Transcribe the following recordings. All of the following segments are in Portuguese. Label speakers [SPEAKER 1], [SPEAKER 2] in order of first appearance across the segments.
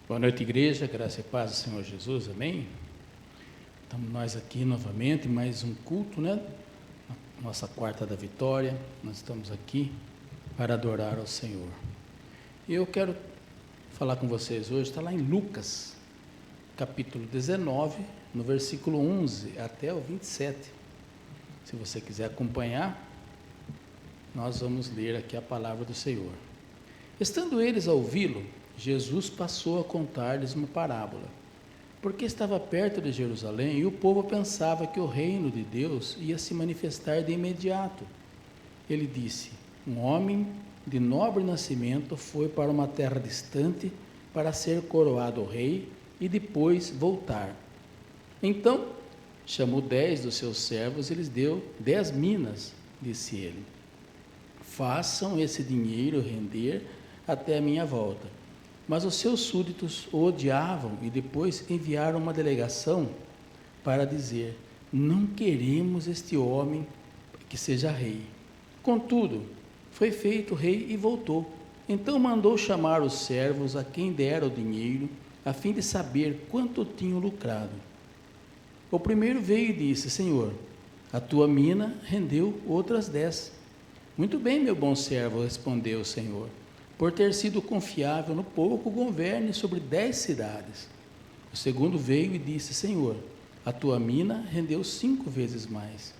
[SPEAKER 1] Boa noite, igreja, graça e paz do Senhor Jesus, amém? Estamos nós aqui novamente, mais um culto, né? Nossa quarta da vitória, nós estamos aqui para adorar ao Senhor. E eu quero falar com vocês hoje, está lá em Lucas, capítulo 19, no versículo 11 até o 27. Se você quiser acompanhar, nós vamos ler aqui a palavra do Senhor. Estando eles a ouvi-lo, Jesus passou a contar-lhes uma parábola, porque estava perto de Jerusalém e o povo pensava que o reino de Deus ia se manifestar de imediato. Ele disse: um homem de nobre nascimento foi para uma terra distante para ser coroado rei e depois voltar. Então chamou 10 dos seus servos e lhes deu 10 minas, disse ele: façam esse dinheiro render até a minha volta. Mas os seus súditos o odiavam e depois enviaram uma delegação para dizer: não queremos este homem que seja rei. Contudo, foi feito rei e voltou. Então mandou chamar os servos a quem dera o dinheiro, a fim de saber quanto tinham lucrado. O primeiro veio e disse: Senhor, a tua mina rendeu outras 10. Muito bem, meu bom servo, respondeu o Senhor. Por ter sido confiável no pouco, governe sobre 10 cidades. O segundo veio e disse: Senhor, a tua mina rendeu 5 vezes mais.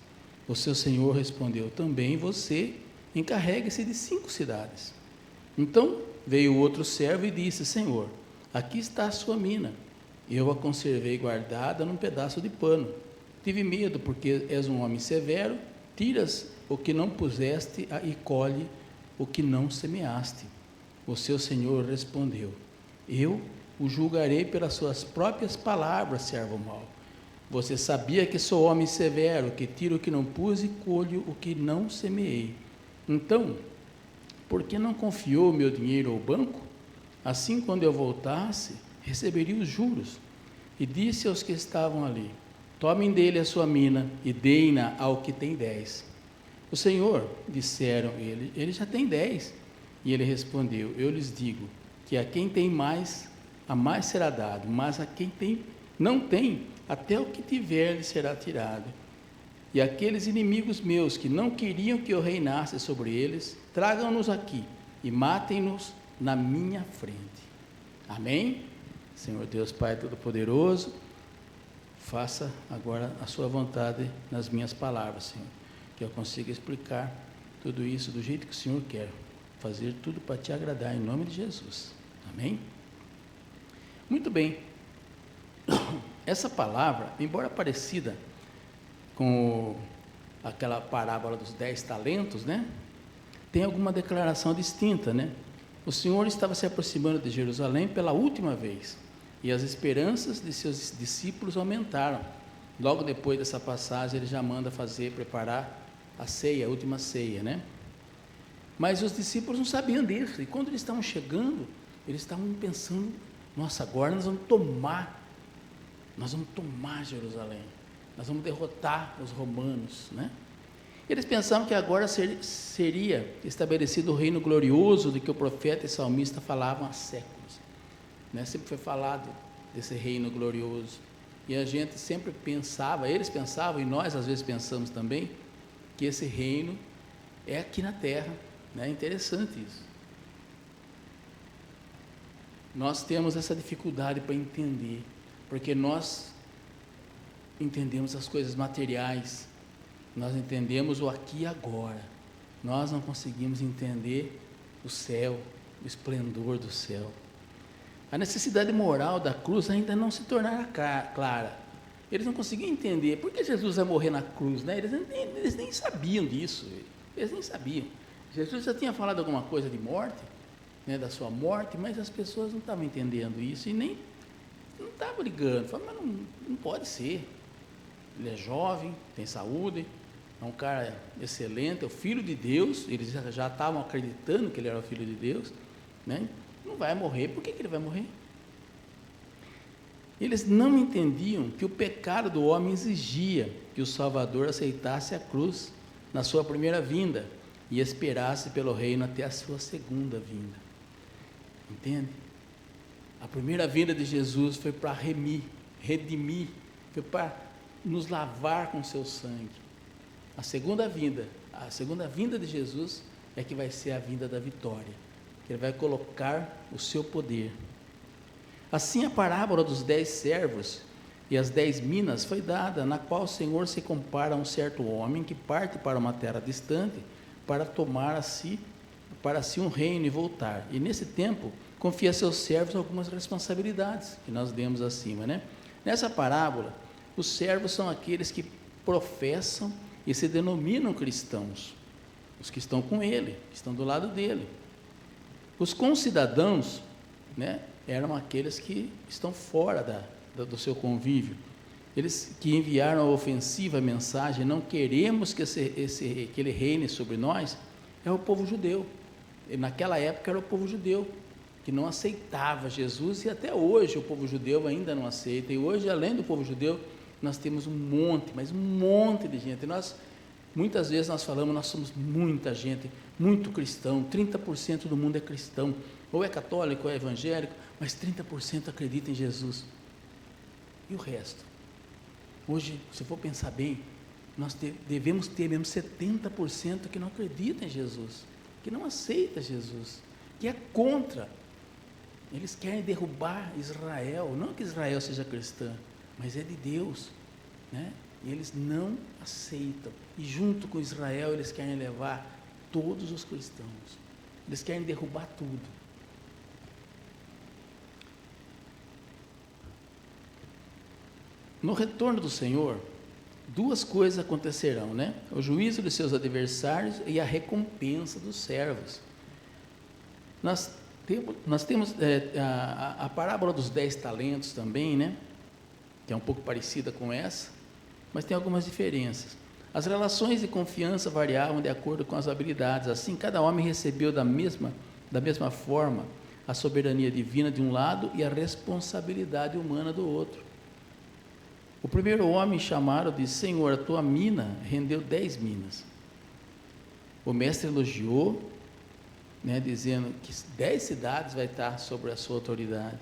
[SPEAKER 1] O seu senhor respondeu: também você encarregue-se de 5 cidades. Então veio o outro servo e disse: Senhor, aqui está a sua mina. Eu a conservei guardada num pedaço de pano. Tive medo, porque és um homem severo, tiras o que não puseste e colhe o que não semeaste. O seu senhor respondeu: eu o julgarei pelas suas próprias palavras, servo mau. Você sabia que sou homem severo, que tiro o que não pus e colho o que não semeei. Então, por que não confiou o meu dinheiro ao banco? Assim, quando eu voltasse, receberia os juros. E disse aos que estavam ali: tomem dele a sua mina e deem-na ao que tem 10. O Senhor, disseram ele já tem 10. E ele respondeu: eu lhes digo que a quem tem mais, a mais será dado, mas a quem não tem, até o que tiver lhe será tirado. E aqueles inimigos meus que não queriam que eu reinasse sobre eles, tragam-nos aqui e matem-nos na minha frente. Amém? Senhor Deus Pai Todo-Poderoso, faça agora a sua vontade nas minhas palavras, Senhor, que eu consiga explicar tudo isso do jeito que o Senhor quer. Fazer tudo para te agradar, em nome de Jesus. Amém? Muito bem. Essa palavra, embora parecida com aquela parábola dos 10 talentos, né? Tem alguma declaração distinta, né? O Senhor estava se aproximando de Jerusalém pela última vez, e as esperanças de seus discípulos aumentaram. Logo depois dessa passagem, ele já manda preparar a ceia, a última ceia, né? Mas os discípulos não sabiam disso, e quando eles estavam chegando, eles estavam pensando: nossa, agora nós vamos tomar Jerusalém, nós vamos derrotar os romanos, né? Eles pensavam que agora seria estabelecido o reino glorioso de que o profeta e salmista falavam há séculos, né? Sempre foi falado desse reino glorioso, E a gente sempre pensava, eles pensavam, e nós às vezes pensamos também, que esse reino é aqui na terra, né? É interessante isso. Nós temos essa dificuldade para entender, porque nós entendemos as coisas materiais, nós entendemos o aqui e agora, nós não conseguimos entender o céu, o esplendor do céu. A necessidade moral da cruz ainda não se tornara clara. Eles não conseguiam entender por que Jesus ia morrer na cruz, né? Eles nem sabiam disso, eles nem sabiam. Jesus já tinha falado alguma coisa de morte, né, da sua morte, mas as pessoas não estavam entendendo isso e nem não estavam ligando. Falaram, mas não pode ser. Ele é jovem, tem saúde, é um cara excelente, é o Filho de Deus. Eles já estavam acreditando que ele era o Filho de Deus, né? Não vai morrer, por que ele vai morrer? Eles não entendiam que o pecado do homem exigia que o Salvador aceitasse a cruz na sua primeira vinda e esperasse pelo reino até a sua segunda vinda. Entende? A primeira vinda de Jesus foi para redimir, foi para nos lavar com seu sangue. A segunda vinda de Jesus é que vai ser a vinda da vitória, que ele vai colocar o seu poder. Assim, a parábola dos 10 servos e as 10 minas foi dada, na qual o Senhor se compara a um certo homem que parte para uma terra distante para tomar para si um reino e voltar. E nesse tempo, confia a seus servos algumas responsabilidades, que nós demos acima, né? Nessa parábola, os servos são aqueles que professam e se denominam cristãos, os que estão com ele, que estão do lado dele. Os concidadãos, né, eram aqueles que estão fora do seu convívio. Eles que enviaram a ofensiva mensagem, não queremos que ele reine sobre nós, é o povo judeu. E naquela época era o povo judeu, que não aceitava Jesus, e até hoje o povo judeu ainda não aceita. E hoje, além do povo judeu, nós temos mas um monte de gente. Muitas vezes nós falamos, nós somos muita gente, muito cristão, 30% do mundo é cristão, ou é católico, ou é evangélico, mas 30% acredita em Jesus. E o resto? Hoje, se for pensar bem, nós devemos ter mesmo 70% que não acredita em Jesus, que não aceita Jesus, que é contra. Eles querem derrubar Israel, não que Israel seja cristã, mas é de Deus, né? E eles não aceitam, e junto com Israel eles querem levar todos os cristãos, eles querem derrubar tudo. No retorno do Senhor, duas coisas acontecerão, né? O juízo de seus adversários e a recompensa dos servos. Nós temos a parábola dos 10 talentos também, né? Que é um pouco parecida com essa, mas tem algumas diferenças. As relações de confiança variavam de acordo com as habilidades. Assim, cada homem recebeu da mesma forma a soberania divina de um lado e a responsabilidade humana do outro. O primeiro homem chamaram disse: Senhor, a tua mina rendeu 10 minas. O mestre elogiou, né, dizendo que 10 cidades vai estar sobre a sua autoridade.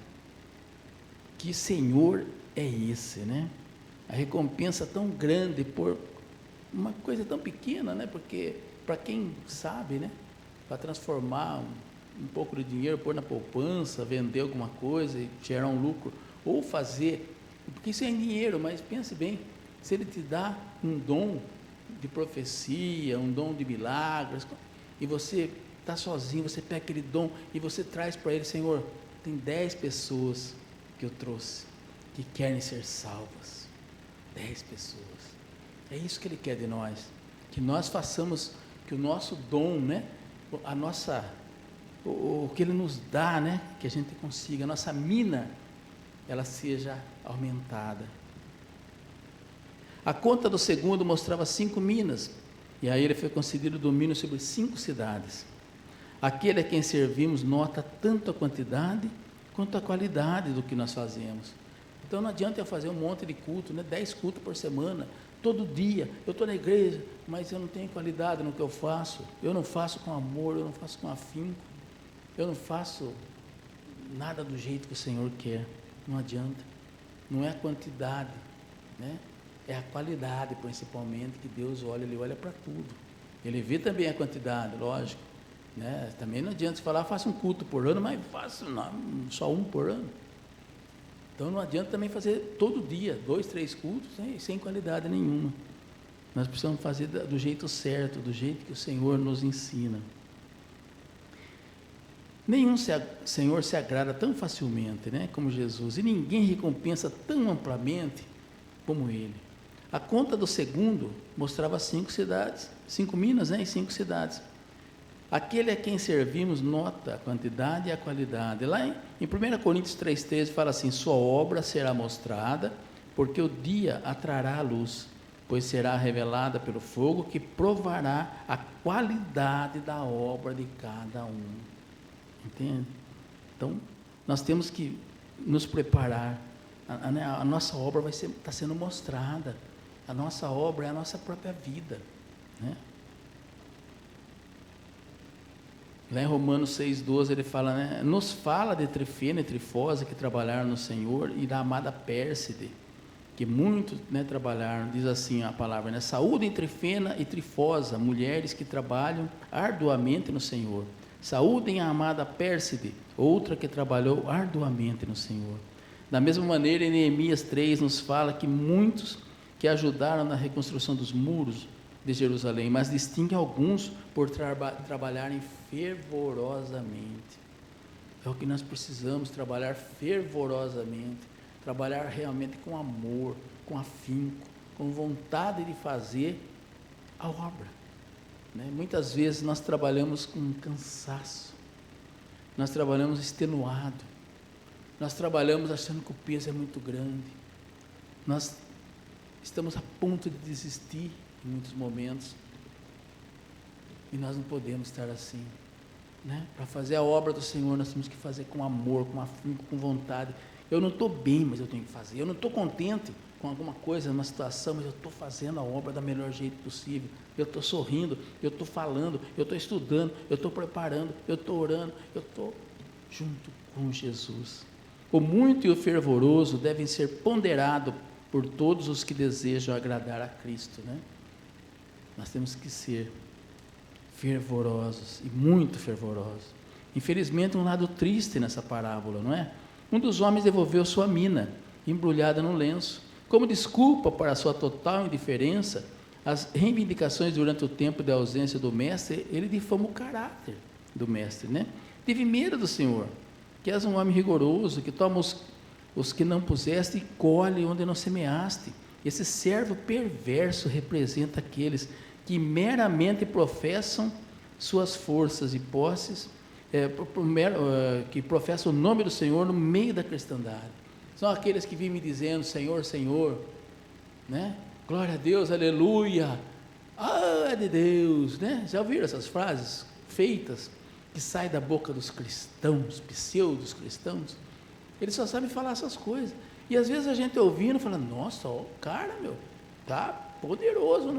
[SPEAKER 1] Que Senhor é esse, né? A recompensa tão grande por uma coisa tão pequena, né? Porque para quem sabe, né? Para transformar um pouco de dinheiro, pôr na poupança, vender alguma coisa e gerar um lucro, ou fazer, porque isso é em dinheiro, mas pense bem, se ele te dá um dom de profecia, um dom de milagres, e você está sozinho, você pega aquele dom e você traz para ele: Senhor, tem 10 pessoas que eu trouxe, que querem ser salvas, 10 pessoas, é isso que ele quer de nós, que nós façamos, que o nosso dom, né, o que ele nos dá, né, que a gente consiga, a nossa mina, ela seja aumentada. A conta do segundo mostrava 5 minas, e a ele foi concedido domínio sobre 5 cidades. Aquele a quem servimos nota tanto a quantidade quanto a qualidade do que nós fazemos. Então não adianta eu fazer um monte de culto, né? 10 cultos por semana, todo dia, eu estou na igreja, mas eu não tenho qualidade no que eu faço, eu não faço com amor, eu não faço com afinco, eu não faço nada do jeito que o Senhor quer, não adianta, não é a quantidade, né? É a qualidade, principalmente, que Deus olha, Ele olha para tudo. Ele vê também a quantidade, lógico, né? Também não adianta você falar, faça um culto por ano, mas faça só um por ano. Então não adianta também fazer todo dia, 2, 3 cultos, sem qualidade nenhuma. Nós precisamos fazer do jeito certo, do jeito que o Senhor nos ensina. Nenhum Senhor se agrada tão facilmente, né, como Jesus, e ninguém recompensa tão amplamente como Ele. A conta do segundo mostrava 5 cidades, 5 minas, né, e 5 cidades. Aquele a quem servimos nota a quantidade e a qualidade. Lá em 1 Coríntios 3,13 fala assim, sua obra será mostrada, porque o dia a trará a luz, pois será revelada pelo fogo que provará a qualidade da obra de cada um. Entende? Então, nós temos que nos preparar. A nossa obra está sendo mostrada. A nossa obra é a nossa própria vida, né? Lá em Romanos 6,12 ele fala, né? Nos fala de Trifena e Trifosa que trabalharam no Senhor e da amada Pérside, que muitos, né, trabalharam. Diz assim a palavra, né? Saúdem Trifena e Trifosa, mulheres que trabalham arduamente no Senhor. Saúdem a amada Pérside, outra que trabalhou arduamente no Senhor. Da mesma maneira, em Neemias 3 nos fala que muitos que ajudaram na reconstrução dos muros de Jerusalém, mas distingue alguns por trabalharem fervorosamente. É o que nós precisamos, trabalhar fervorosamente, trabalhar realmente com amor, com afinco, com vontade de fazer a obra, né? Muitas vezes nós trabalhamos com cansaço, nós trabalhamos extenuado, nós trabalhamos achando que o peso é muito grande, nós estamos a ponto de desistir em muitos momentos, e nós não podemos estar assim, né? Para fazer a obra do Senhor, nós temos que fazer com amor, com afinco, com vontade. Eu não estou bem, mas eu tenho que fazer. Eu não estou contente com alguma coisa, uma situação, mas eu estou fazendo a obra da melhor jeito possível. Eu estou sorrindo, eu estou falando, eu estou estudando, eu estou preparando, eu estou orando, eu estou junto com Jesus. O muito e o fervoroso devem ser ponderados por todos os que desejam agradar a Cristo, né? Nós temos que ser fervorosos, e muito fervorosos. Infelizmente, um lado triste nessa parábola, não é? Um dos homens devolveu sua mina, embrulhada no lenço. Como desculpa para a sua total indiferença, as reivindicações durante o tempo de ausência do mestre, ele difama o caráter do mestre, né? Teve medo do Senhor, que és um homem rigoroso, que toma os que não puseste e colhe onde não semeaste. Esse servo perverso representa aqueles que meramente professam suas forças e posses, que professam o nome do Senhor no meio da cristandade. São aqueles que vivem me dizendo, Senhor, Senhor, né? Glória a Deus, aleluia, é de Deus, né? Já ouviram essas frases feitas, que saem da boca dos cristãos, pseudos cristãos? Eles só sabem falar essas coisas, e às vezes a gente ouvindo, fala, nossa, ó, o cara, meu, tá poderoso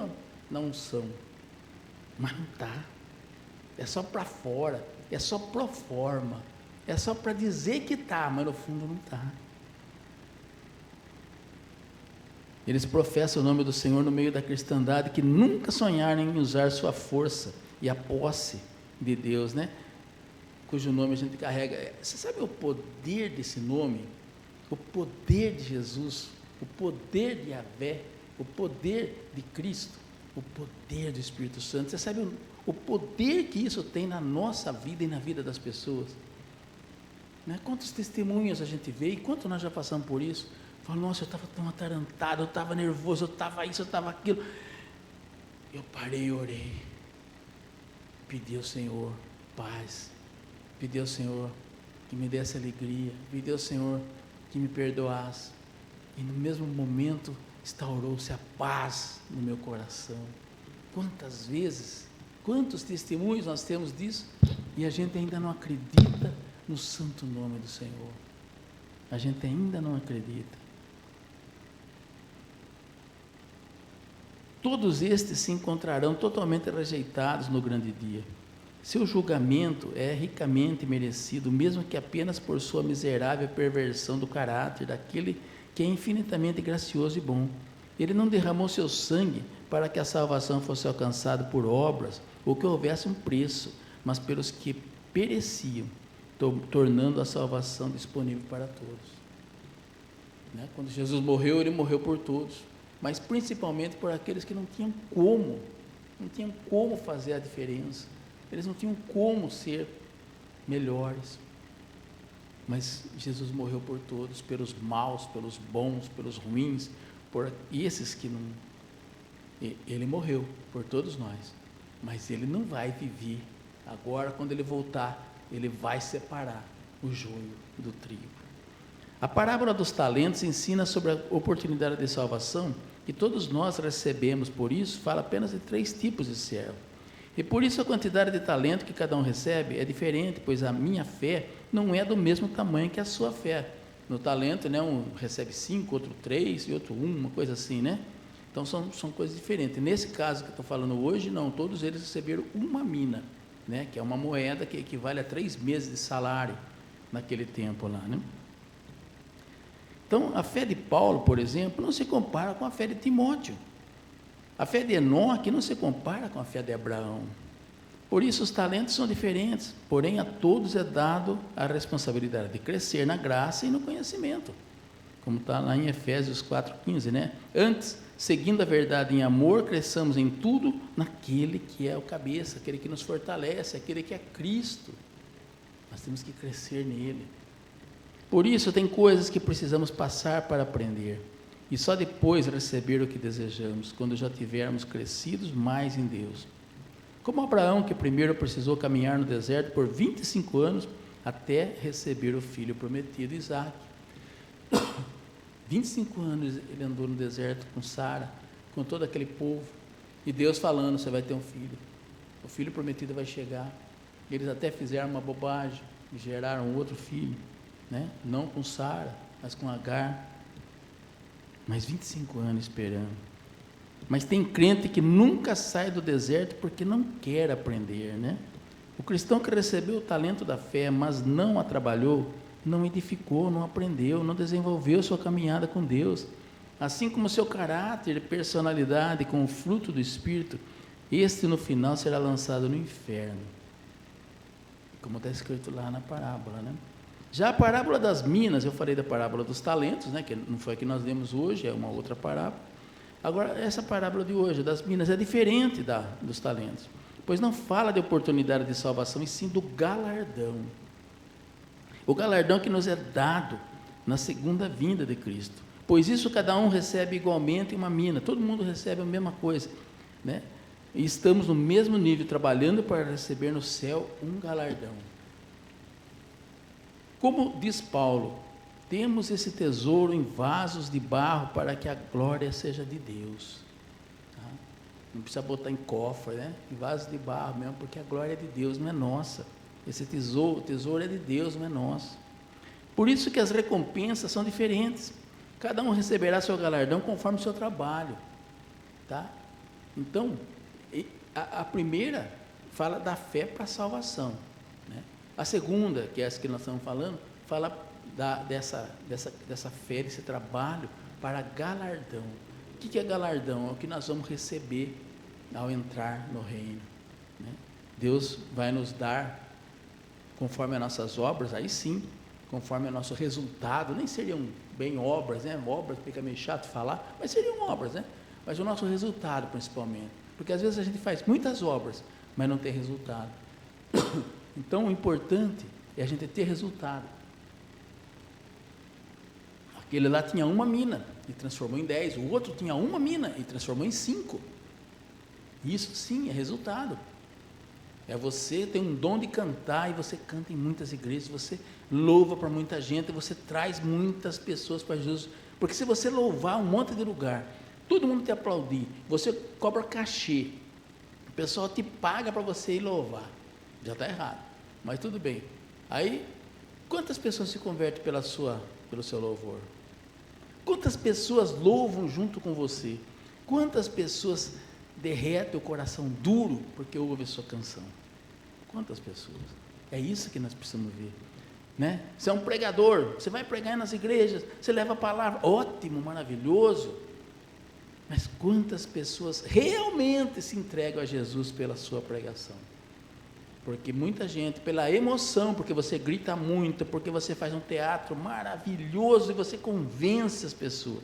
[SPEAKER 1] na unção, mas não está, é só para fora, é só pro forma, é só para dizer que está, mas no fundo não está. Eles professam o nome do Senhor no meio da cristandade, que nunca sonharam em usar sua força e a posse de Deus, né? Cujo nome a gente carrega. Você sabe o poder desse nome? O poder de Jesus, o poder de Yahvé, o poder de Cristo, o poder do Espírito Santo. Você sabe o poder que isso tem na nossa vida e na vida das pessoas, né? Quantos testemunhos a gente vê e quanto nós já passamos por isso. Fala, nossa, eu estava tão atarantado, eu estava nervoso, eu estava isso, eu estava aquilo. Eu parei e orei, pedi ao Senhor paz, pedi ao Senhor que me desse alegria, pedi ao Senhor que me perdoasse, e no mesmo momento instaurou-se a paz no meu coração. Quantas vezes, quantos testemunhos nós temos disso, e a gente ainda não acredita no santo nome do Senhor, a gente ainda não acredita. Todos estes se encontrarão totalmente rejeitados no grande dia. Seu julgamento é ricamente merecido, mesmo que apenas por sua miserável perversão do caráter daquele que é infinitamente gracioso e bom. Ele não derramou seu sangue para que a salvação fosse alcançada por obras ou que houvesse um preço, mas pelos que pereciam, tornando a salvação disponível para todos. Quando Jesus morreu, ele morreu por todos, mas principalmente por aqueles que não tinham como fazer a diferença, eles não tinham como ser melhores, mas Jesus morreu por todos, pelos maus, pelos bons, pelos ruins, por esses que não, ele morreu por todos nós, mas ele não vai viver, agora quando ele voltar, ele vai separar o joio do trigo. A parábola dos talentos ensina sobre a oportunidade de salvação que todos nós recebemos, por isso fala apenas de 3 tipos de servo. E por isso a quantidade de talento que cada um recebe é diferente, pois a minha fé não é do mesmo tamanho que a sua fé. No talento, um recebe 5, outro 3 e outro 1, uma coisa assim, Então são coisas diferentes. Nesse caso que eu estou falando hoje, não, todos eles receberam uma mina, que é uma moeda que equivale a 3 meses de salário naquele tempo lá, Então, a fé de Paulo, por exemplo, não se compara com a fé de Timóteo. A fé de Enoque não se compara com a fé de Abraão. Por isso, os talentos são diferentes, porém a todos é dado a responsabilidade de crescer na graça e no conhecimento, como está lá em Efésios 4,15, Antes, seguindo a verdade em amor, cresçamos em tudo naquele que é o cabeça, aquele que nos fortalece, aquele que é Cristo. Nós temos que crescer nele. Por isso, tem coisas que precisamos passar para aprender, e só depois receber o que desejamos, quando já tivermos crescidos mais em Deus. Como Abraão, que primeiro precisou caminhar no deserto por 25 anos, até receber o filho prometido, Isaque. 25 anos ele andou no deserto com Sara, com todo aquele povo, e Deus falando, você vai ter um filho, o filho prometido vai chegar. Eles até fizeram uma bobagem, e geraram outro filho, não com Sara, mas com Agar, mas 25 anos esperando. Mas tem crente que nunca sai do deserto porque não quer aprender, O cristão que recebeu o talento da fé, mas não a trabalhou, não edificou, não aprendeu, não desenvolveu sua caminhada com Deus, assim como seu caráter e personalidade com o fruto do Espírito, este no final será lançado no inferno, como está escrito lá na parábola, Já a parábola das minas, eu falei da parábola dos talentos, que não foi a que nós lemos hoje, é uma outra parábola. Agora, essa parábola de hoje, das minas, é diferente dos talentos, pois não fala de oportunidade de salvação, e sim do galardão. O galardão que nos é dado na segunda vinda de Cristo. Pois isso cada um recebe igualmente uma mina, todo mundo recebe a mesma coisa, E estamos no mesmo nível, trabalhando para receber no céu um galardão. Como diz Paulo, temos esse tesouro em vasos de barro para que a glória seja de Deus. Não precisa botar em cofre, em vasos de barro mesmo, porque a glória é de Deus, não é nossa. Esse tesouro, o tesouro é de Deus, não é nosso. Por isso que as recompensas são diferentes. Cada um receberá seu galardão conforme o seu trabalho. Então, a primeira fala da fé para a salvação. A segunda, que é essa que nós estamos falando, fala dessa fé, desse trabalho para galardão. O que é galardão? É o que nós vamos receber ao entrar no reino. Deus vai nos dar, conforme as nossas obras, aí sim, conforme o nosso resultado, nem seriam bem obras, obras fica meio chato falar, mas seriam obras, mas o nosso resultado principalmente, porque às vezes a gente faz muitas obras, mas não tem resultado. Então o importante é a gente ter resultado. Aquele lá tinha uma mina e transformou em 10, o outro tinha uma mina e transformou em 5. Isso sim é resultado. É você ter um dom de cantar, e você canta em muitas igrejas, você louva para muita gente, você traz muitas pessoas para Jesus, porque se você louvar um monte de lugar, todo mundo te aplaudir, você cobra cachê, o pessoal te paga para você ir louvar, já está errado, mas tudo bem. Aí, quantas pessoas se convertem pelo seu louvor? Quantas pessoas louvam junto com você? Quantas pessoas derretem o coração duro porque ouve a sua canção? Quantas pessoas? É isso que nós precisamos ver, né? Você é um pregador, você vai pregar nas igrejas, você leva a palavra, ótimo, maravilhoso, mas quantas pessoas realmente se entregam a Jesus pela sua pregação? Porque muita gente, pela emoção, porque você grita muito, porque você faz um teatro maravilhoso e você convence as pessoas,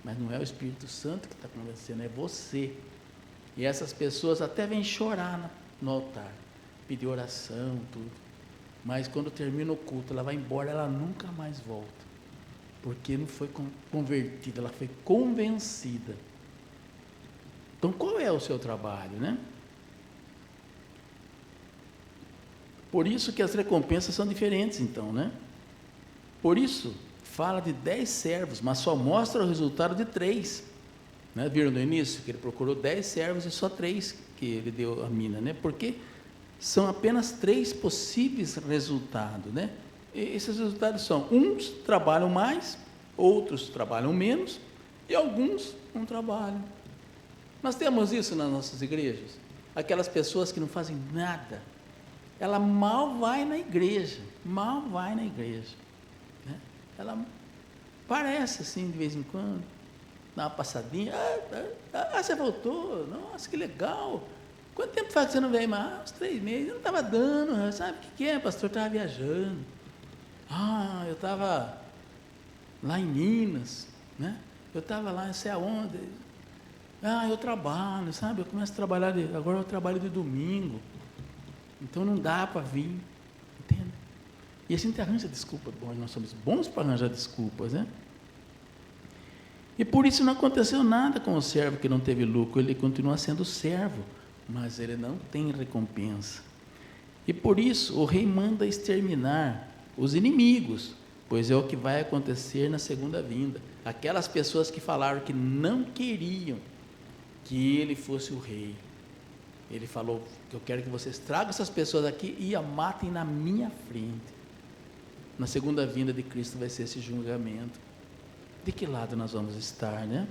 [SPEAKER 1] mas não é o Espírito Santo que está convencendo, é você. E essas pessoas até vêm chorar no altar, pedir oração, tudo, mas quando termina o culto, ela vai embora, ela nunca mais volta, porque não foi convertida, ela foi convencida. Então, qual é o seu trabalho, né? Por isso que as recompensas são diferentes, então, né? Por isso, fala de 10 servos, mas só mostra o resultado de 3. Né? Viram no início que ele procurou 10 servos e só 3 que ele deu a mina, né? Porque são apenas 3 possíveis resultados, né? E esses resultados são, uns trabalham mais, outros trabalham menos, e alguns não trabalham. Nós temos isso nas nossas igrejas, aquelas pessoas que não fazem nada, ela mal vai na igreja, né? Ela aparece assim de vez em quando, dá uma passadinha, você voltou, nossa, que legal, quanto tempo faz que você não vem mais? Uns 3 meses, eu não estava dando, sabe o que é, pastor, eu estava viajando, eu estava lá em Minas, né? Eu estava lá, não sei aonde, eu trabalho, sabe, eu começo a trabalhar, agora eu trabalho de domingo, então não dá para vir, entende? E a gente arranja desculpa, bom, nós somos bons para arranjar desculpas, né? E por isso não aconteceu nada com o servo que não teve lucro, ele continua sendo servo, mas ele não tem recompensa. E por isso o rei manda exterminar os inimigos, pois é o que vai acontecer na segunda vinda. Aquelas pessoas que falaram que não queriam que ele fosse o rei, ele falou que eu quero que vocês tragam essas pessoas aqui e a matem na minha frente. Na segunda vinda de Cristo vai ser esse julgamento. De que lado nós vamos estar, né?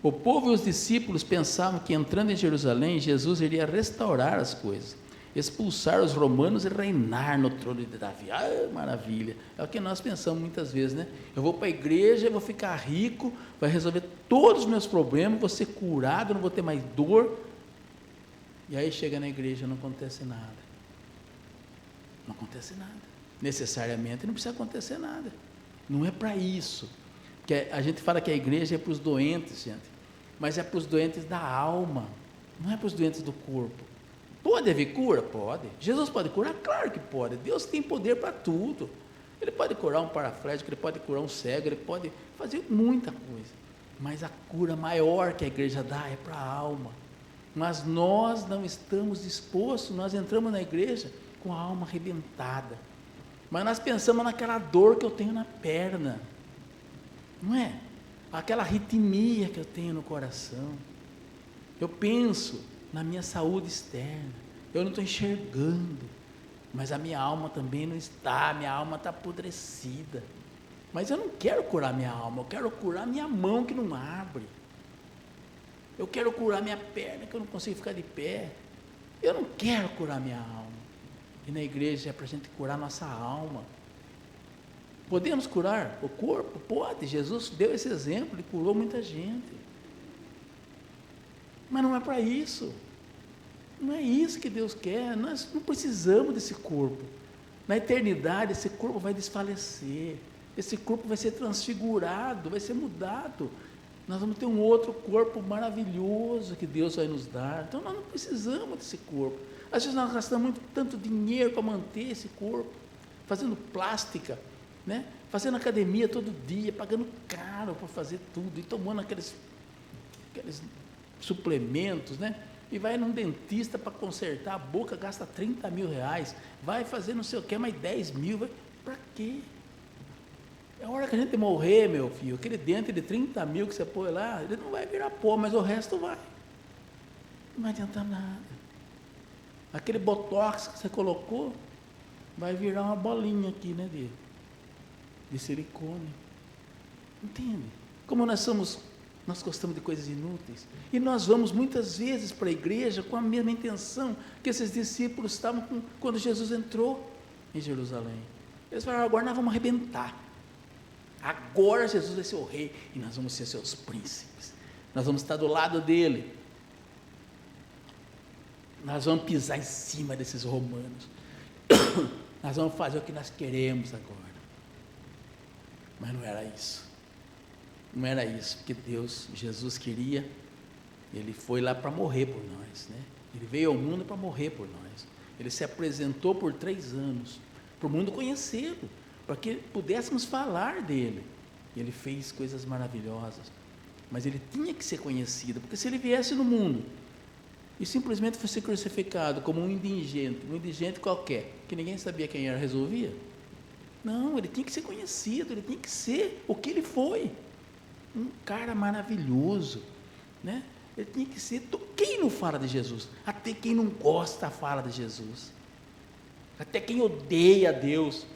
[SPEAKER 1] O povo e os discípulos pensavam que entrando em Jerusalém, Jesus iria restaurar as coisas, expulsar os romanos e reinar no trono de Davi. Maravilha! É o que nós pensamos muitas vezes, né? Eu vou para a igreja, eu vou ficar rico, vai resolver todos os meus problemas, vou ser curado, não vou ter mais dor. E aí chega na igreja, não acontece nada. Não acontece nada. Necessariamente não precisa acontecer nada. Não é para isso. Porque a gente fala que a igreja é para os doentes, gente. Mas é para os doentes da alma. Não é para os doentes do corpo. Pode haver cura? Pode. Jesus pode curar? Claro que pode. Deus tem poder para tudo. Ele pode curar um paraplégico, ele pode curar um cego, ele pode fazer muita coisa. Mas a cura maior que a igreja dá é para a alma. Mas nós não estamos dispostos, nós entramos na igreja com a alma arrebentada, mas nós pensamos naquela dor que eu tenho na perna, não é? Aquela arritmia que eu tenho no coração, eu penso na minha saúde externa, eu não estou enxergando, mas a minha alma também não está, minha alma está apodrecida, mas eu não quero curar minha alma, eu quero curar minha mão que não abre, eu quero curar minha perna, que eu não consigo ficar de pé. Eu não quero curar minha alma. E na igreja é para a gente curar nossa alma. Podemos curar o corpo? Pode. Jesus deu esse exemplo, ele curou muita gente. Mas não é para isso. Não é isso que Deus quer. Nós não precisamos desse corpo. Na eternidade, esse corpo vai desfalecer. Esse corpo vai ser transfigurado, vai ser mudado. Nós vamos ter um outro corpo maravilhoso que Deus vai nos dar. Então nós não precisamos desse corpo. Às vezes nós gastamos tanto dinheiro para manter esse corpo, fazendo plástica, né? Fazendo academia todo dia, pagando caro para fazer tudo, e tomando aqueles suplementos, né? E vai num dentista para consertar a boca, gasta 30 mil reais, vai fazer não sei o que, mais 10 mil, para quê? É a hora que a gente morrer, meu filho, aquele dente de 30 mil que você põe lá, ele não vai virar pó, mas o resto vai. Não vai adiantar nada. Aquele botox que você colocou, vai virar uma bolinha aqui, né, de silicone. Entende? Como nós somos Nós gostamos de coisas inúteis. E nós vamos muitas vezes para a igreja com a mesma intenção que esses discípulos estavam quando Jesus entrou em Jerusalém. Eles falaram: agora nós vamos arrebentar. Agora Jesus vai ser o rei e nós vamos ser seus príncipes. Nós vamos estar do lado dele. Nós vamos pisar em cima desses romanos. Nós vamos fazer o que nós queremos agora. Mas não era isso. Não era isso, porque Jesus queria, ele foi lá para morrer por nós, né? Ele veio ao mundo para morrer por nós. Ele se apresentou por 3 anos, para o mundo conhecê-lo, para que pudéssemos falar dele. Ele fez coisas maravilhosas, mas ele tinha que ser conhecido, porque se ele viesse no mundo e simplesmente fosse crucificado como um indigente qualquer, que ninguém sabia quem era, resolvia? Não, ele tinha que ser conhecido, ele tinha que ser o que ele foi. Um cara maravilhoso, né? Ele tinha que ser, quem não fala de Jesus? Até quem não gosta fala de Jesus, até quem odeia a Deus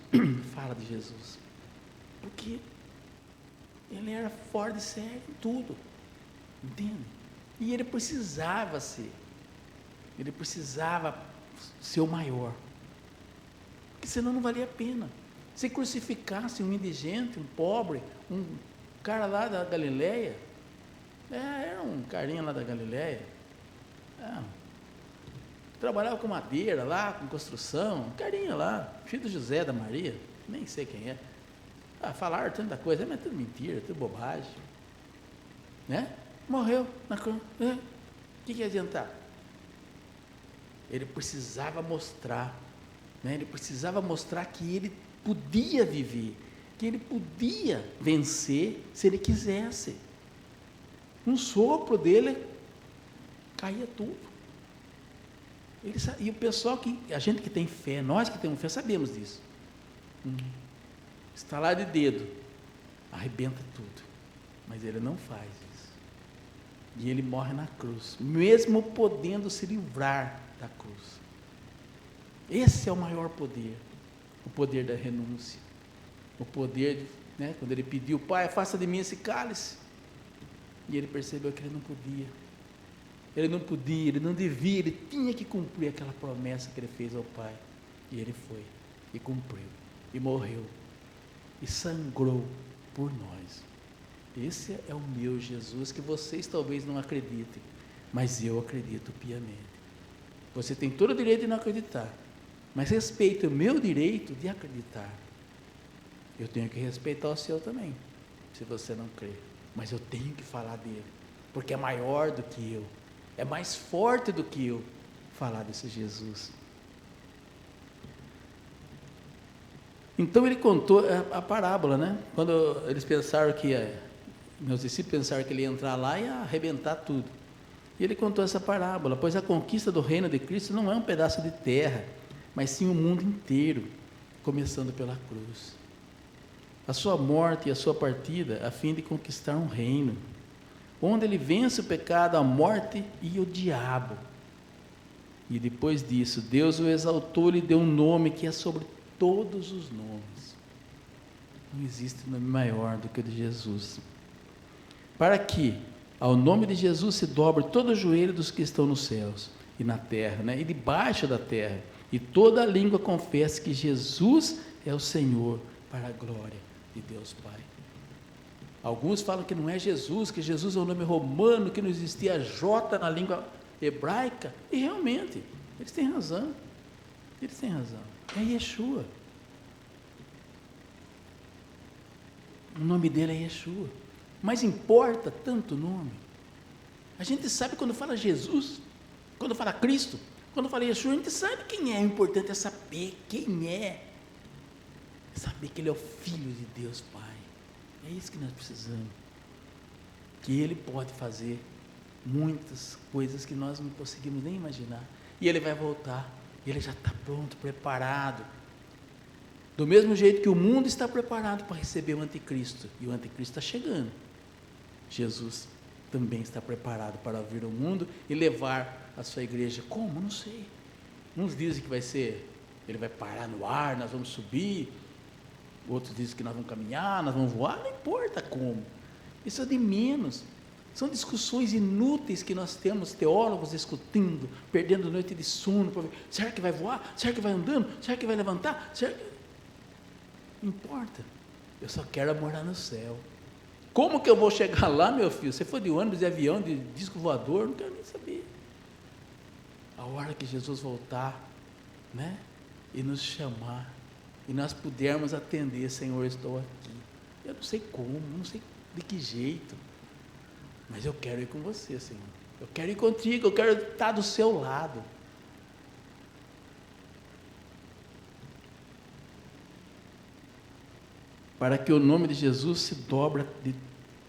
[SPEAKER 1] fala de Jesus, porque ele era fora de série em tudo, entende? E ele precisava ser o maior, porque senão não valia a pena. Se crucificasse um indigente, um pobre, um cara lá da Galileia, era um carinha lá da Galileia, trabalhava com madeira lá, com construção, um carinha lá, filho de José, da Maria, nem sei quem é. Falaram tanta coisa, mas é tudo mentira, tudo bobagem, né? Morreu na cruz, o que ia adiantar? Ele precisava mostrar, né? Ele precisava mostrar que ele podia viver, que ele podia vencer se ele quisesse. Um sopro dele caía tudo. E o pessoal a gente que tem fé, nós que temos fé, sabemos disso. Estalar de dedo, arrebenta tudo. Mas ele não faz isso. E ele morre na cruz, mesmo podendo se livrar da cruz. Esse é o maior poder, o poder da renúncia. O poder, né, quando ele pediu: Pai, afasta de mim esse cálice. E ele percebeu que ele não podia, ele não devia, ele tinha que cumprir aquela promessa que ele fez ao Pai. E ele foi, e cumpriu, e morreu, e sangrou por nós. Esse é o meu Jesus, que vocês talvez não acreditem, mas eu acredito piamente. Você tem todo o direito de não acreditar, mas respeita o meu direito de acreditar. Eu tenho que respeitar o seu também, se você não crê. Mas eu tenho que falar dele, porque é maior do que eu, é mais forte do que eu falar desse Jesus. Então ele contou a parábola, né? Quando eles pensaram meus discípulos pensaram que ele ia entrar lá e ia arrebentar tudo. E ele contou essa parábola: pois a conquista do reino de Cristo não é um pedaço de terra, mas sim o mundo inteiro, começando pela cruz. A sua morte e a sua partida, a fim de conquistar um reino, onde ele vence o pecado, a morte e o diabo. E depois disso, Deus o exaltou e lhe deu um nome que é sobre todos os nomes. Não existe nome maior do que o de Jesus. Para que ao nome de Jesus se dobre todo o joelho dos que estão nos céus e na terra, né, e debaixo da terra, e toda a língua confesse que Jesus é o Senhor, para a glória de Deus Pai. Alguns falam que não é Jesus, que Jesus é um nome romano, que não existia J na língua hebraica, e realmente, eles têm razão, é Yeshua, o nome dele é Yeshua, mas importa tanto o nome. A gente sabe quando fala Jesus, quando fala Cristo, quando fala Yeshua, a gente sabe quem é. O importante é saber quem é, saber que ele é o Filho de Deus Pai. É isso que nós precisamos, que ele pode fazer muitas coisas que nós não conseguimos nem imaginar, e ele vai voltar, e ele já está pronto, preparado, do mesmo jeito que o mundo está preparado para receber o anticristo, e o anticristo está chegando. Jesus também está preparado para vir ao mundo e levar a sua igreja. Como? Não sei. Uns dizem que ele vai parar no ar, nós vamos subir. Outros dizem que nós vamos caminhar, nós vamos voar. Não importa como. Isso é de menos. São discussões inúteis que nós temos, teólogos discutindo, perdendo noite de sono, será que vai voar? Será que vai andando? Será que vai levantar? Não importa, eu só quero morar no céu. Como que eu vou chegar lá, meu filho? Se for de ônibus, de avião, de disco voador, não quero nem saber. A hora que Jesus voltar, né, e nos chamar, e nós pudermos atender, Senhor, estou aqui. Eu não sei como, não sei de que jeito, mas eu quero ir com você, Senhor. Eu quero ir contigo, eu quero estar do seu lado. Para que o nome de Jesus se dobra, de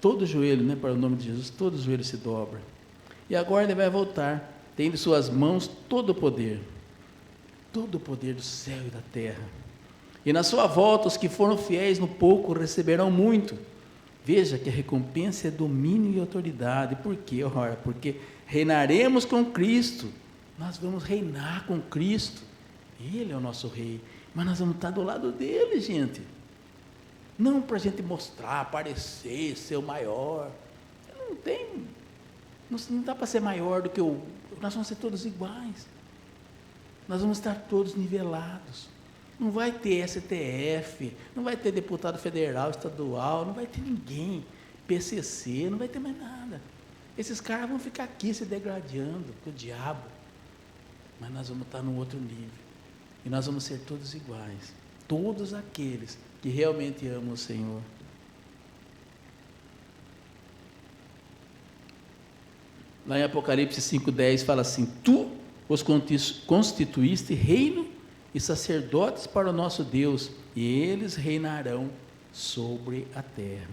[SPEAKER 1] todo o joelho, né? Para o nome de Jesus, todo o joelho se dobra. E agora ele vai voltar, tem em suas mãos todo o poder do céu e da terra. E na sua volta, os que foram fiéis no pouco receberão muito. Veja que a recompensa é domínio e autoridade. Por quê? Ora, porque reinaremos com Cristo. Nós vamos reinar com Cristo. Ele é o nosso rei. Mas nós vamos estar do lado dele, gente. Não para a gente mostrar, aparecer, ser o maior. Não dá para ser maior do que nós vamos ser todos iguais. Nós vamos estar todos nivelados. Não vai ter STF, não vai ter deputado federal, estadual, não vai ter ninguém, PCC, não vai ter mais nada. Esses caras vão ficar aqui se degradando com o diabo, mas nós vamos estar num outro nível, e nós vamos ser todos iguais, todos aqueles que realmente amam o Senhor. Lá em Apocalipse 5,10 fala assim: tu os constituíste reino e sacerdotes para o nosso Deus, e eles reinarão sobre a terra.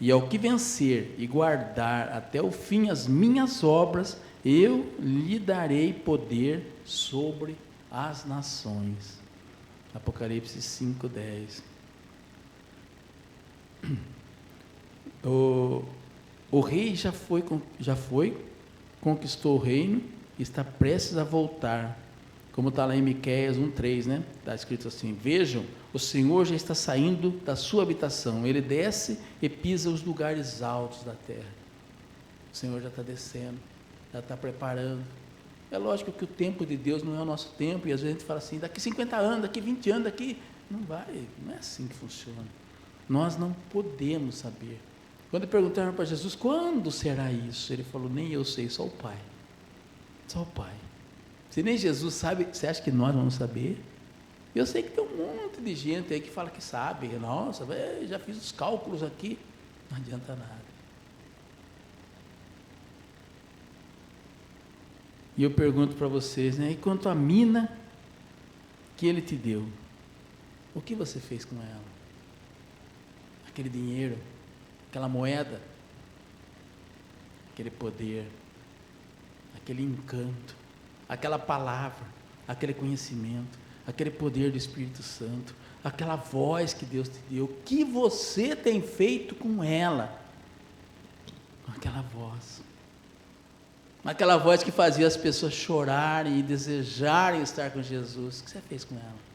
[SPEAKER 1] E ao que vencer e guardar até o fim as minhas obras, eu lhe darei poder sobre as nações. Apocalipse 5,10. O rei já foi, conquistou o reino, está prestes a voltar. Como está lá em Miqueias 1,3, né? Está escrito assim: vejam, o Senhor já está saindo da sua habitação, Ele desce e pisa os lugares altos da terra. O Senhor já está descendo, já está preparando. É lógico que o tempo de Deus não é o nosso tempo, e às vezes a gente fala assim, daqui 50 anos, daqui 20 anos, não é assim que funciona. Nós não podemos saber. Quando perguntaram para Jesus, quando será isso? Ele falou, nem eu sei, só o Pai. Só o Pai. Se nem Jesus sabe, você acha que nós vamos saber? Eu sei que tem um monte de gente aí que fala que sabe. Nossa, já fiz os cálculos aqui. Não adianta nada. E eu pergunto para vocês, né? E quanto à mina que Ele te deu, o que você fez com ela? Aquele dinheiro, aquela moeda, aquele poder, aquele encanto, aquela palavra, aquele conhecimento, aquele poder do Espírito Santo, aquela voz que Deus te deu, o que você tem feito com ela? Com aquela voz que fazia as pessoas chorarem e desejarem estar com Jesus, o que você fez com ela?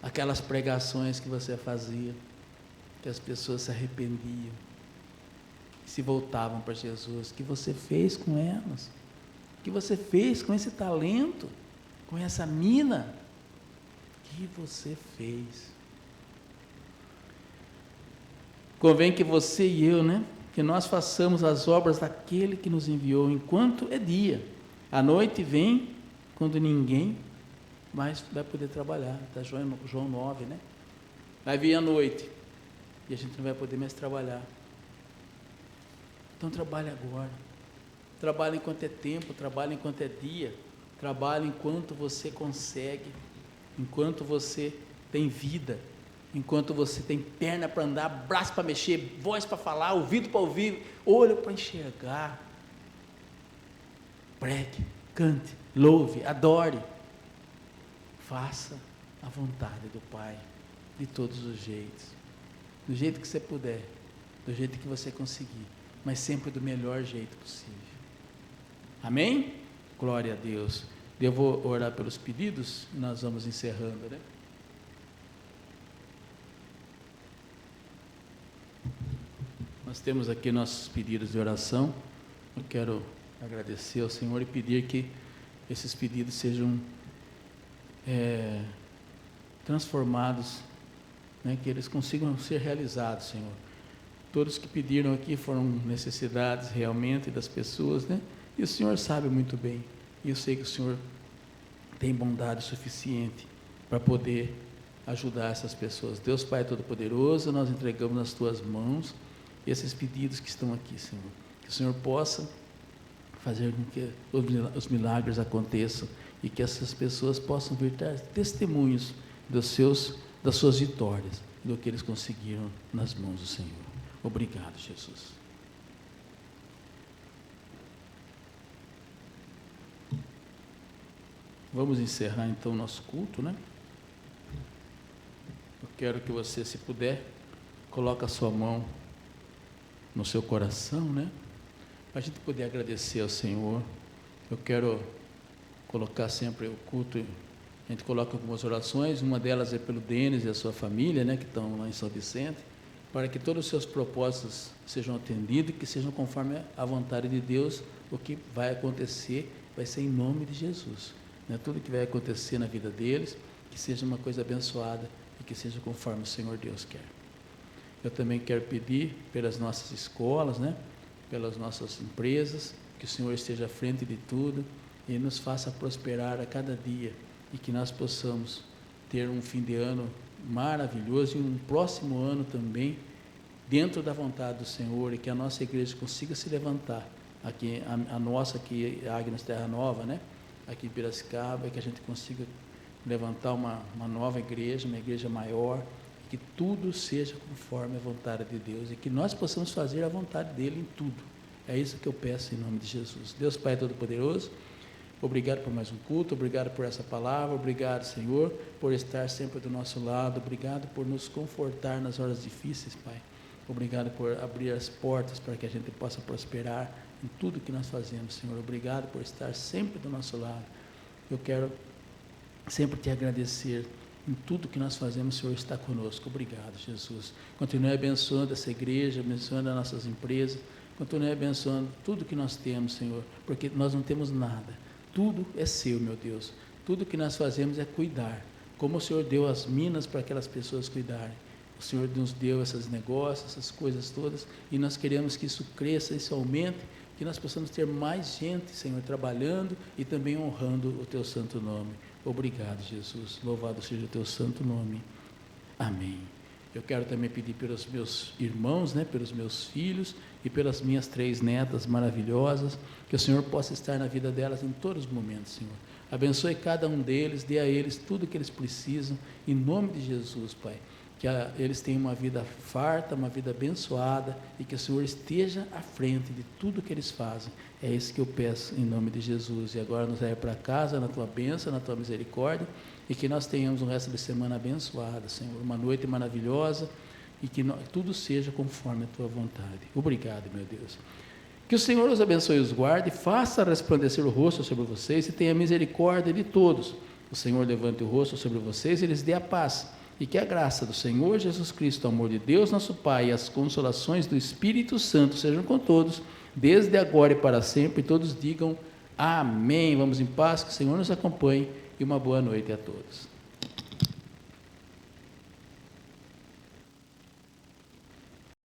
[SPEAKER 1] Aquelas pregações que você fazia, que as pessoas se arrependiam, se voltavam para Jesus, o que você fez com elas? O que você fez com esse talento, com essa mina? O que você fez? Convém que você e eu, né, que nós façamos as obras daquele que nos enviou enquanto é dia. A noite vem quando ninguém mais vai poder trabalhar. Está João 9, né? Vai vir a noite e a gente não vai poder mais trabalhar. Então trabalhe agora. Trabalhe enquanto é tempo, trabalhe enquanto é dia, trabalhe enquanto você consegue, enquanto você tem vida, enquanto você tem perna para andar, braço para mexer, voz para falar, ouvido para ouvir, olho para enxergar. Pregue, cante, louve, adore. Faça a vontade do Pai, de todos os jeitos, do jeito que você puder, do jeito que você conseguir, mas sempre do melhor jeito possível. Amém? Glória a Deus. Eu vou orar pelos pedidos e nós vamos encerrando, né? Nós temos aqui nossos pedidos de oração. Eu quero agradecer ao Senhor e pedir que esses pedidos sejam transformados, né, que eles consigam ser realizados, Senhor. Todos que pediram aqui foram necessidades realmente das pessoas, né? E o Senhor sabe muito bem. E eu sei que o Senhor tem bondade suficiente para poder ajudar essas pessoas. Deus Pai Todo-Poderoso, nós entregamos nas Tuas mãos esses pedidos que estão aqui, Senhor. Que o Senhor possa fazer com que os milagres aconteçam e que essas pessoas possam vir dar testemunhos das suas vitórias, do que eles conseguiram nas mãos do Senhor. Obrigado, Jesus. Vamos encerrar então o nosso culto, né? Eu quero que você, se puder, coloque a sua mão no seu coração, né? Para a gente poder agradecer ao Senhor. Eu quero colocar sempre o culto, a gente coloca algumas orações, uma delas é pelo Denis e a sua família, né, que estão lá em São Vicente, para que todos os seus propósitos sejam atendidos, que sejam conforme a vontade de Deus. O que vai acontecer vai ser em nome de Jesus, né? Tudo que vai acontecer na vida deles, que seja uma coisa abençoada e que seja conforme o Senhor Deus quer. Eu também quero pedir pelas nossas escolas, né, pelas nossas empresas, que o Senhor esteja à frente de tudo e nos faça prosperar a cada dia, e que nós possamos ter um fim de ano maravilhoso e um próximo ano também dentro da vontade do Senhor, e que a nossa igreja consiga se levantar, aqui, a nossa aqui, a Agnes Terra Nova, né, aqui em Piracicaba, e que a gente consiga levantar uma nova igreja, uma igreja maior, que tudo seja conforme a vontade de Deus, e que nós possamos fazer a vontade dEle em tudo. É isso que eu peço em nome de Jesus. Deus Pai Todo-Poderoso, obrigado por mais um culto, obrigado por essa palavra, obrigado, Senhor, por estar sempre do nosso lado, obrigado por nos confortar nas horas difíceis, Pai. Obrigado por abrir as portas para que a gente possa prosperar em tudo que nós fazemos, Senhor. Obrigado por estar sempre do nosso lado. Eu quero sempre te agradecer em tudo que nós fazemos. O Senhor está conosco. Obrigado, Jesus. Continue abençoando essa igreja, abençoando as nossas empresas, continue abençoando tudo que nós temos, Senhor, porque nós não temos nada. Tudo é seu, meu Deus. Tudo que nós fazemos é cuidar. Como o Senhor deu as minas para aquelas pessoas cuidarem, o Senhor nos deu esses negócios, essas coisas todas, e nós queremos que isso cresça, isso aumente, que nós possamos ter mais gente, Senhor, trabalhando e também honrando o Teu santo nome. Obrigado, Jesus. Louvado seja o Teu santo nome. Amém. Eu quero também pedir pelos meus irmãos, né, pelos meus filhos e pelas minhas 3 netas maravilhosas, que o Senhor possa estar na vida delas em todos os momentos, Senhor. Abençoe cada um deles, dê a eles tudo o que eles precisam, em nome de Jesus, Pai. Que eles tenham uma vida farta, uma vida abençoada, e que o Senhor esteja à frente de tudo que eles fazem. É isso que eu peço em nome de Jesus. E agora nos leve para casa na Tua bênção, na Tua misericórdia, e que nós tenhamos um resto de semana abençoado, Senhor, uma noite maravilhosa, e que tudo seja conforme a Tua vontade. Obrigado, meu Deus. Que o Senhor os abençoe e os guarde, faça resplandecer o rosto sobre vocês e tenha misericórdia de todos. O Senhor levante o rosto sobre vocês e lhes dê a paz. E que a graça do Senhor Jesus Cristo, o amor de Deus, nosso Pai, e as consolações do Espírito Santo sejam com todos, desde agora e para sempre, e todos digam amém. Vamos em paz, que o Senhor nos acompanhe, e uma boa noite a todos.